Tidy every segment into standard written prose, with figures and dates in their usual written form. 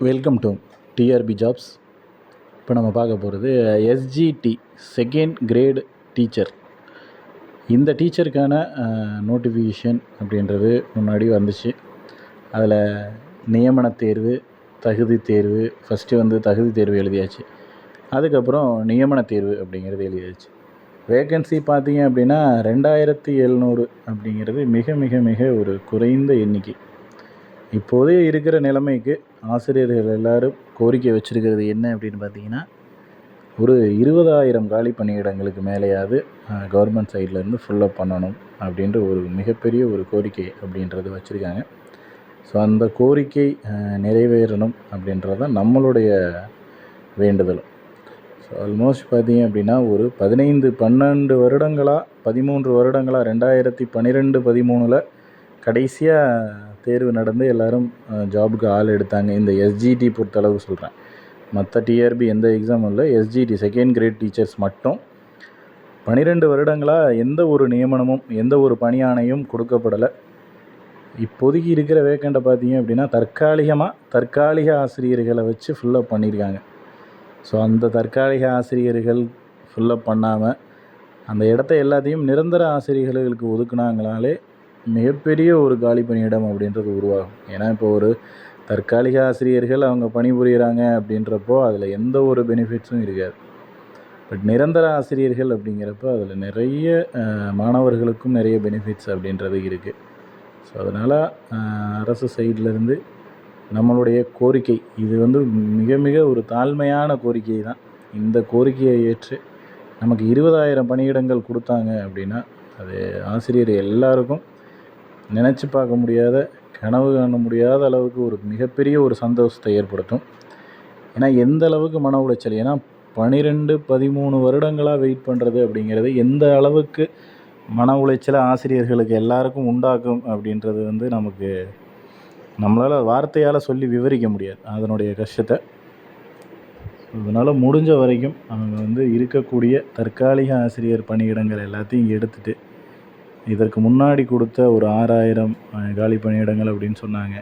Welcome to TRP jobs. இப்போ நம்ம பார்க்க போகிறது எஸ்ஜிடி செகண்ட் கிரேட் டீச்சர். இந்த டீச்சருக்கான நோட்டிஃபிகேஷன் அப்படின்றது முன்னாடி வந்துச்சு. அதில் நியமன தேர்வு, தகுதி தேர்வு, ஃபஸ்ட்டு தகுதி தேர்வு எழுதியாச்சு. அதுக்கப்புறம் நியமன தேர்வு அப்படிங்கிறது எழுதியாச்சு. வேக்கன்சி பார்த்தீங்க அப்படின்னா 2700 அப்படிங்கிறது மிக மிக மிக ஒரு குறைந்த எண்ணிக்கை. இப்போதே இருக்கிற நிலைமைக்கு ஆசிரியர்கள் எல்லோரும் கோரிக்கை வச்சுருக்கிறது என்ன அப்படின்னு பார்த்தீங்கன்னா, ஒரு 20,000 காலி பணியிடங்களுக்கு மேலேயாவது கவர்மெண்ட் சைட்லேருந்து ஃபுல்லப் பண்ணணும் அப்படின்ற ஒரு மிகப்பெரிய ஒரு கோரிக்கை அப்படின்றது வச்சுருக்காங்க. ஸோ அந்த கோரிக்கை நிறைவேறணும் அப்படின்றது தான் நம்மளுடைய வேண்டுதலும். ஸோ ஆல்மோஸ்ட் பார்த்தீங்க அப்படின்னா ஒரு 12 வருடங்களாக 13 வருடங்களாக 2012, 13 கடைசியாக தேர்வு நடந்து எல்லோரும் ஜாபுக்கு ஆள் எடுத்தாங்க. இந்த எஸ்ஜிடி பொறுத்தளவு சொல்கிறேன். மற்ற டிஆர்பி எந்த எக்ஸாமும் இல்லை. எஸ்ஜிடி செகண்ட் கிரேட் டீச்சர்ஸ் மட்டும் 12 வருடங்களாக எந்த ஒரு நியமனமும் எந்த ஒரு பணியாணையும் கொடுக்கப்படலை. இப்போதைக்கு இருக்கிற வேக்கண்ட்டை பார்த்தீங்க அப்படின்னா தற்காலிக ஆசிரியர்களை வச்சு ஃபுல்லப் பண்ணியிருக்காங்க. ஸோ அந்த தற்காலிக ஆசிரியர்கள் ஃபுல்லப் பண்ணாமல் அந்த இடத்த எல்லாத்தையும் நிரந்தர ஆசிரியர்களுக்கு ஒதுக்குனாங்களாலே மிகப்பெரிய ஒரு காலி பணியிடம் அப்படின்றது உருவாகும். ஏன்னா இப்போ ஒரு தற்காலிக ஆசிரியர்கள் அவங்க பணிபுரிகிறாங்க அப்படின்றப்போ அதில் எந்த ஒரு பெனிஃபிட்ஸும் இருக்காது. பட் நிரந்தர ஆசிரியர்கள் அப்படிங்கிறப்போ அதில் நிறைய மாணவர்களுக்கும் நிறைய பெனிஃபிட்ஸ் அப்படின்றது இருக்குது. ஸோ அதனால் அரசு சைட்லேருந்து நம்மளுடைய கோரிக்கை இது மிக மிக ஒரு தாழ்மையான கோரிக்கை தான். இந்த கோரிக்கையை ஏற்று நமக்கு 20,000 பணியிடங்கள் கொடுத்தாங்க அப்படின்னா அது ஆசிரியர் எல்லாருக்கும் நினச்சி பார்க்க முடியாத, கனவு காண முடியாத அளவுக்கு ஒரு மிகப்பெரிய ஒரு சந்தோஷத்தை ஏற்படுத்தும். ஏன்னா எந்த அளவுக்கு மன உளைச்சல், ஏன்னா 12, 13 வருடங்களாக வெயிட் பண்ணுறது அப்படிங்கிறது எந்த அளவுக்கு மன உளைச்சலை ஆசிரியர்களுக்கு எல்லாருக்கும் உண்டாக்கும் அப்படின்றது நமக்கு நம்மளால் வார்த்தையால் சொல்லி விவரிக்க முடியாது அதனுடைய கஷ்டத்தை. அதனால் முடிஞ்ச வரைக்கும் அவங்க இருக்கக்கூடிய தற்காலிக ஆசிரியர் பணியிடங்கள் எல்லாத்தையும் எடுத்துகிட்டு இதற்கு முன்னாடி கொடுத்த ஒரு 6,000 காலி பணியிடங்கள் அப்படின்னு சொன்னாங்க.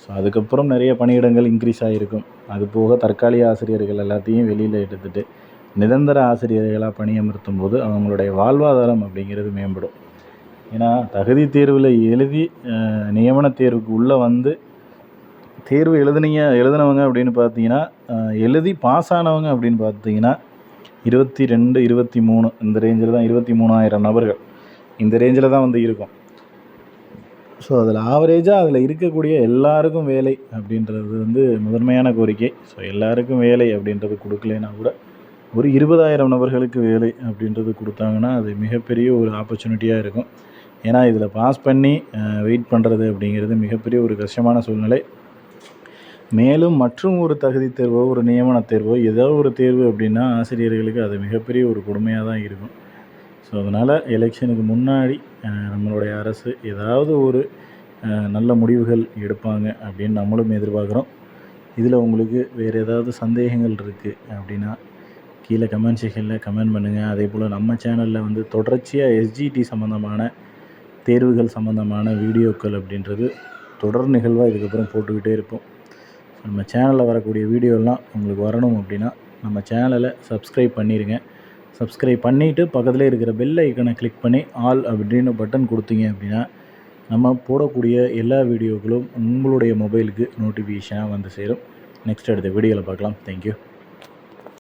ஸோ அதுக்கப்புறம் நிறைய பணியிடங்கள் இன்க்ரீஸ் ஆகிருக்கும். அது போக தற்காலிக ஆசிரியர்கள் எல்லாத்தையும் வெளியில் எடுத்துகிட்டு நிரந்தர ஆசிரியர்களாக பணியமர்த்தும் போது அவங்களுடைய வாழ்வாதாரம் அப்படிங்கிறது மேம்படும். ஏன்னா தகுதி தேர்வில் எழுதி நியமன தேர்வுக்கு உள்ளே தேர்வு எழுதினவங்க அப்படின்னு பார்த்தீங்கன்னா, எழுதி பாஸ் ஆனவங்க அப்படின்னு பார்த்தீங்கன்னா 22, 23 இந்த ரேஞ்சில் தான் 23,000 நபர்கள் இந்த ரேஞ்சில் தான் இருக்கும். ஸோ அதில் ஆவரேஜாக அதில் இருக்கக்கூடிய எல்லாருக்கும் வேலை அப்படின்றது முதன்மையான கோரிக்கை. ஸோ எல்லாருக்கும் வேலை அப்படின்றது கொடுக்கலைன்னா கூட ஒரு 20,000 நபர்களுக்கு வேலை அப்படின்றது கொடுத்தாங்கன்னா அது மிகப்பெரிய ஒரு ஆப்பர்ச்சுனிட்டியாக இருக்கும். ஏன்னா இதில் பாஸ் பண்ணி வெயிட் பண்ணுறது அப்படிங்கிறது மிகப்பெரிய ஒரு கஷ்டமான சூழ்நிலை. மேலும் மற்றும் ஒரு தகுதி தேர்வோ ஒரு நியமன தேர்வோ ஏதோ ஒரு தேர்வு அப்படின்னா ஆசிரியர்களுக்கு அது மிகப்பெரிய ஒரு கொடுமையாக தான் இருக்கும். ஸோ அதனால் எலெக்ஷனுக்கு முன்னாடி நம்மளுடைய அரசு ஏதாவது ஒரு நல்ல முடிவுகள் எடுப்பாங்க அப்படின்னு நம்மளும் எதிர்பார்க்குறோம். இதில் உங்களுக்கு வேறு ஏதாவது சந்தேகங்கள் இருக்குது அப்படின்னா கீழே கமெண்ட் செக்ஷனில் கமெண்ட் பண்ணுங்கள். அதே போல் நம்ம சேனலில் தொடர்ச்சியாக எஸ்ஜிடி சம்மந்தமான தேர்வுகள் சம்மந்தமான வீடியோக்கள் அப்படின்றது தொடர் நிகழ்வாக இதுக்கப்புறம் போட்டுக்கிட்டே இருப்போம். நம்ம சேனலில் வரக்கூடிய வீடியோலாம் உங்களுக்கு வரணும் அப்படின்னா நம்ம சேனலை சப்ஸ்கிரைப் பண்ணிடுங்க. சப்ஸ்கிரைப் பண்ணிவிட்டு பக்கத்தில் இருக்கிற பெல் ஐக்கனை கிளிக் பண்ணி ஆல் அப்படின்னு பட்டன் கொடுத்தீங்க அப்படின்னா நம்ம போடக்கூடிய எல்லா வீடியோக்களும் உங்களுடைய மொபைலுக்கு நோட்டிஃபிகேஷனாக சேரும். நெக்ஸ்ட் அடுத்த வீடியோவில் பார்க்கலாம். தேங்க்யூ.